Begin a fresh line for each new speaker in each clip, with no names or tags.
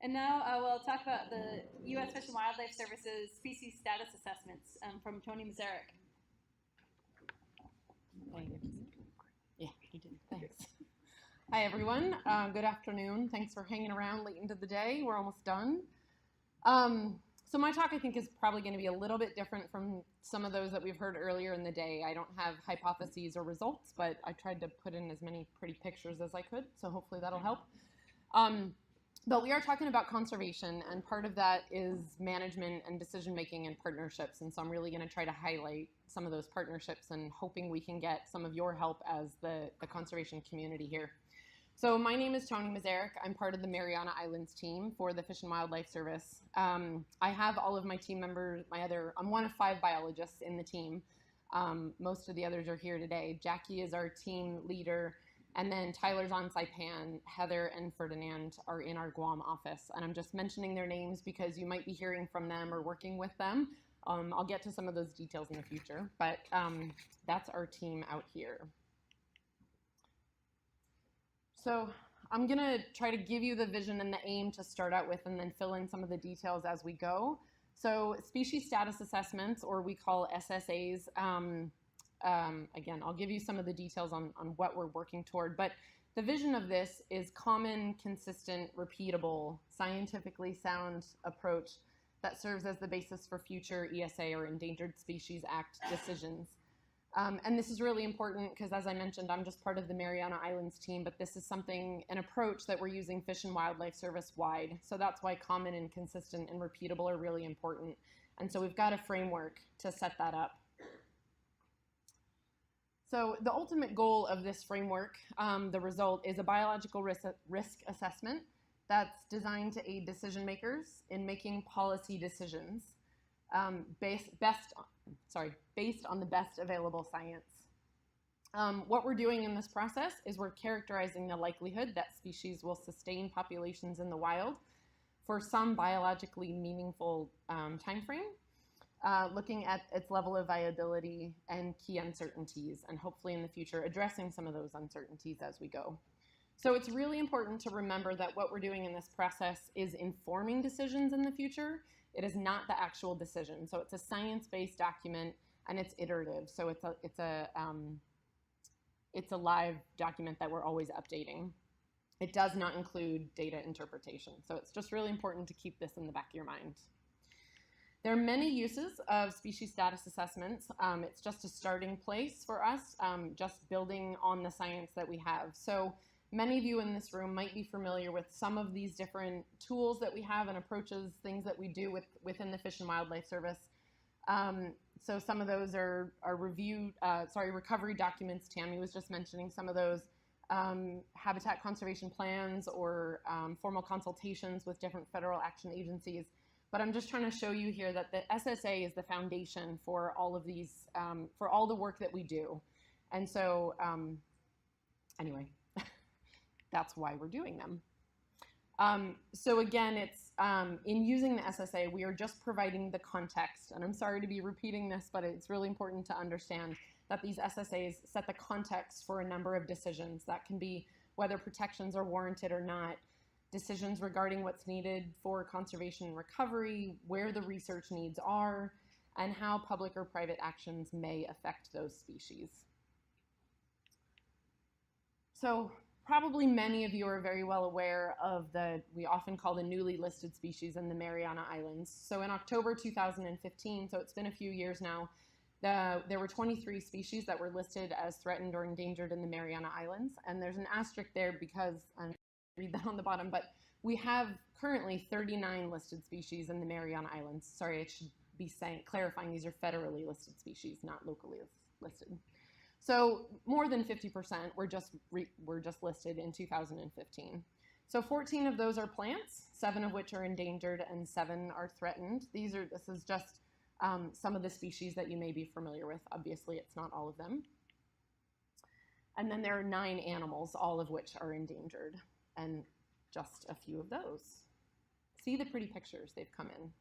And now we'll talk about the U.S. Fish and Wildlife Service's species status assessments from Toni Mizerek.
Yeah, you did. Thanks. Hi, everyone. Good afternoon. Thanks for hanging around late into the day. We're almost done. So my talk, I think, is probably going to be a little bit different from some of those that we've heard earlier in the day. I don't have hypotheses or results, but I tried to put in as many pretty pictures as I could, so hopefully that'll help. But we are talking about conservation, and part of that is management and decision-making and partnerships, and so I'm really going to try to highlight some of those partnerships and hoping we can get some of your help as the conservation community here. So my name is Toni Mizerek. I'm part of the Mariana Islands team for the Fish and Wildlife Service. I have all of my team members, I'm one of 5 biologists in the team. Most of the others are here today. Jackie is our team leader, and then Tyler's on Saipan, Heather and Ferdinand are in our Guam office. And I'm just mentioning their names because you might be hearing from them or working with them. I'll get to some of those details in the future, but that's our team out here. So I'm going to try to give you the vision and the aim to start out with and then fill in some of the details as we go. So species status assessments, or we call SSAs, again, I'll give you some of the details on what we're working toward, but the vision of this is common, consistent, repeatable, scientifically sound approach that serves as the basis for future ESA or Endangered Species Act decisions. And this is really important because, as I mentioned, I'm just part of the Mariana Islands team, but this is an approach that we're using Fish and Wildlife Service wide. So that's why common and consistent and repeatable are really important. And so we've got a framework to set that up. So the ultimate goal of this framework, the result, is a biological risk assessment that's designed to aid decision makers in making policy decisions based on the best available science. What we're doing in this process is we're characterizing the likelihood that species will sustain populations in the wild for some biologically meaningful time frame, looking at its level of viability and key uncertainties, and hopefully in the future addressing some of those uncertainties as we go. So it's really important to remember that what we're doing in this process is informing decisions in the future. It is not the actual decision. So it's a science-based document and it's iterative. So it's a live document that we're always updating. It does not include data interpretation. So it's just really important to keep this in the back of your mind. There are many uses of species status assessments. It's just a starting place for us, just building on the science that we have. So many of you in this room might be familiar with some of these different tools that we have and approaches, things that we do within the Fish and Wildlife Service. So some of those are recovery documents. Tammy was just mentioning some of those, habitat conservation plans or formal consultations with different federal action agencies. But I'm just trying to show you here that the SSA is the foundation for all of these, for all the work that we do. And so anyway, that's why we're doing them. So again, it's in using the SSA, we are just providing the context. And I'm sorry to be repeating this, but it's really important to understand that these SSAs set the context for a number of decisions. That can be whether protections are warranted or not, decisions regarding what's needed for conservation and recovery, where the research needs are, and how public or private actions may affect those species. So probably many of you are very well aware of we often call the newly listed species in the Mariana Islands. So in October 2015, so it's been a few years now, there were 23 species that were listed as threatened or endangered in the Mariana Islands. And there's an asterisk there because, read that on the bottom, but we have currently 39 listed species in the Mariana Islands. Sorry, I should be clarifying these are federally listed species, not locally listed. So more than 50% were just listed in 2015. So 14 of those are plants, 7 of which are endangered and 7 are threatened. This is just some of the species that you may be familiar with. Obviously, it's not all of them. And then there are 9 animals, all of which are endangered, and just a few of those. See the pretty pictures, they've come in.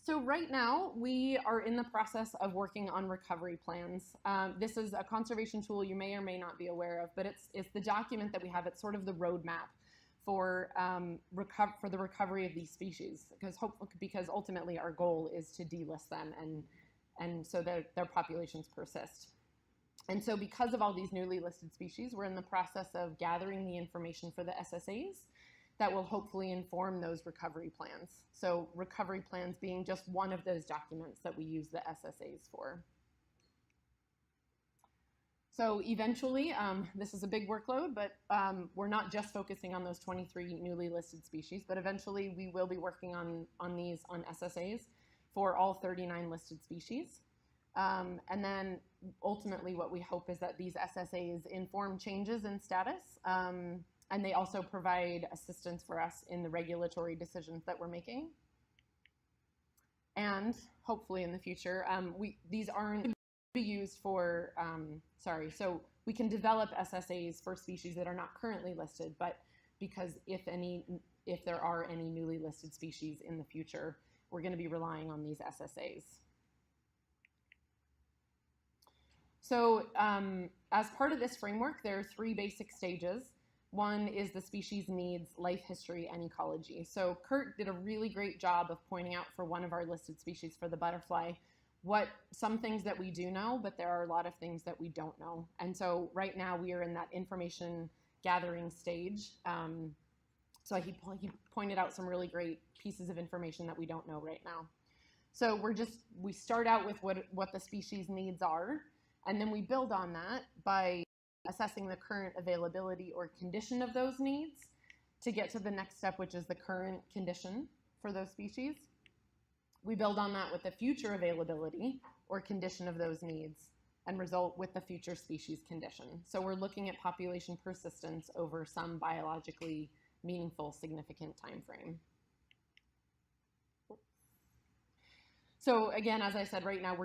So right now, we are in the process of working on recovery plans. This is a conservation tool you may or may not be aware of, but it's the document that we have. It's sort of the roadmap for for the recovery of these species, because ultimately our goal is to delist them and so that their populations persist. And so because of all these newly listed species, we're in the process of gathering the information for the SSAs that will hopefully inform those recovery plans. So recovery plans being just one of those documents that we use the SSAs for. So eventually, this is a big workload, but we're not just focusing on those 23 newly listed species, but eventually we will be working on SSAs for all 39 listed species. And then ultimately what we hope is that these SSAs inform changes in status, and they also provide assistance for us in the regulatory decisions that we're making. And hopefully in the future, these aren't be used for, so we can develop SSAs for species that are not currently listed, but because if there are any newly listed species in the future, we're going to be relying on these SSAs. So as part of this framework, there are 3 basic stages. One is the species needs, life history, and ecology. So Kurt did a really great job of pointing out for one of our listed species, for the butterfly, some things that we do know, but there are a lot of things that we don't know. And so right now we are in that information gathering stage. So he pointed out some really great pieces of information that we don't know right now. So we start out with what the species needs are, and then we build on that by assessing the current availability or condition of those needs to get to the next step, which is the current condition for those species. We build on that with the future availability or condition of those needs and result with the future species condition. So we're looking at population persistence over some biologically meaningful, significant time frame. So again, as I said, right now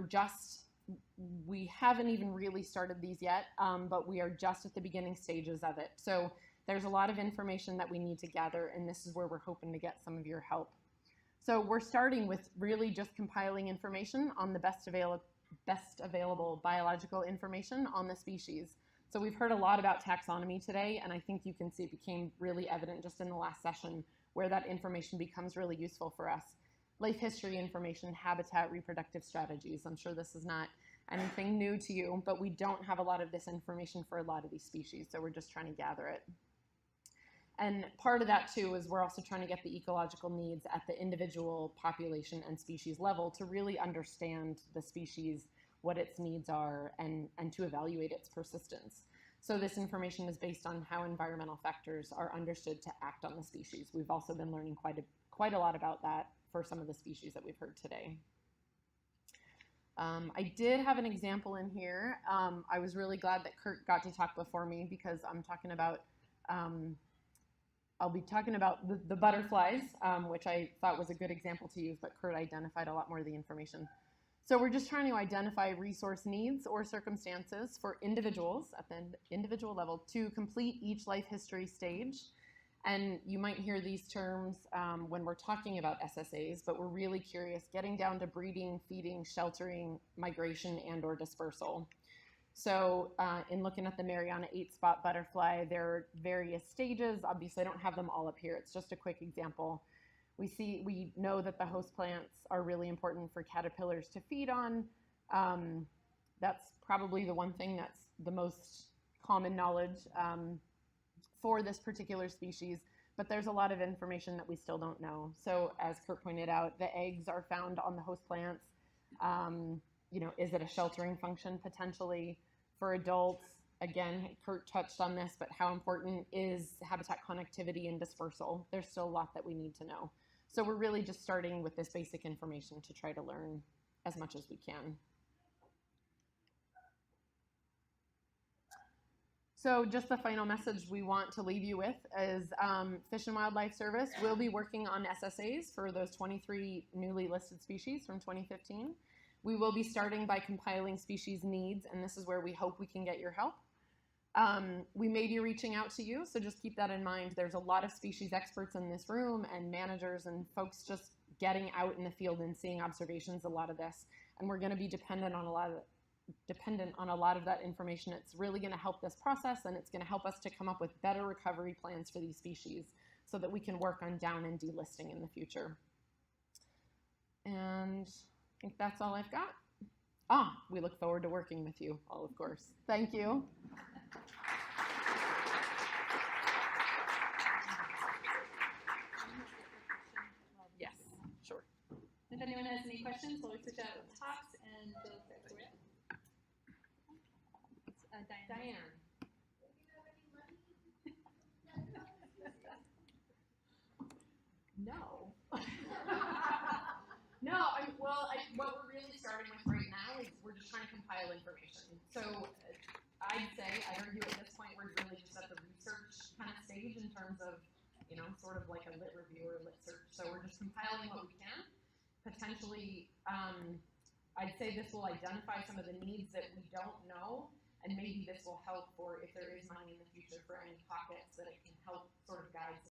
we haven't even really started these yet, but we are just at the beginning stages of it. So there's a lot of information that we need to gather, and this is where we're hoping to get some of your help. So we're starting with really just compiling information on the best available biological information on the species. So we've heard a lot about taxonomy today, and I think you can see it became really evident just in the last session where that information becomes really useful for us. Life history information, habitat, reproductive strategies. I'm sure this is not anything new to you, but we don't have a lot of this information for a lot of these species, so we're just trying to gather it. And part of that too is we're also trying to get the ecological needs at the individual population and species level to really understand the species, what its needs are, and to evaluate its persistence. So this information is based on how environmental factors are understood to act on the species. We've also been learning quite a lot about that for some of the species that we've heard today. I did have an example in here. I was really glad that Kurt got to talk before me because I'll be talking about the butterflies, which I thought was a good example to use, but Kurt identified a lot more of the information. So we're just trying to identify resource needs or circumstances for individuals at the individual level to complete each life history stage. And you might hear these terms when we're talking about SSAs, but we're really curious, getting down to breeding, feeding, sheltering, migration, and or dispersal. So in looking at the Mariana 8-spot butterfly, there are various stages. Obviously, I don't have them all up here. It's just a quick example. We know that the host plants are really important for caterpillars to feed on. That's probably the one thing that's the most common knowledge for this particular species, but there's a lot of information that we still don't know. So as Kurt pointed out, the eggs are found on the host plants. Is it a sheltering function potentially for adults? Again, Kurt touched on this, but how important is habitat connectivity and dispersal? There's still a lot that we need to know. So we're really just starting with this basic information to try to learn as much as we can. So just the final message we want to leave you with is Fish and Wildlife Service will be working on SSAs for those 23 newly listed species from 2015. We will be starting by compiling species needs, and this is where we hope we can get your help. We may be reaching out to you, so just keep that in mind. There's a lot of species experts in this room and managers and folks just getting out in the field and seeing observations, a lot of this, and we're going to be dependent on a lot of that information. It's really going to help this process, and it's going to help us to come up with better recovery plans for these species. so that we can work on down and delisting in the future. And I think that's all I've got. We look forward to working with you all, of course. Thank you. Yes, sure.
If anyone has any questions, we'll switch out the talks and go for it. Diane.
No. No, what we're really starting with right now is we're just trying to compile information. So I'd say, I'd argue at this point we're really just at the research kind of stage in terms of, sort of like a lit review or lit search. So we're just compiling what we can. Potentially, I'd say this will identify some of the needs that we don't know, and maybe this will help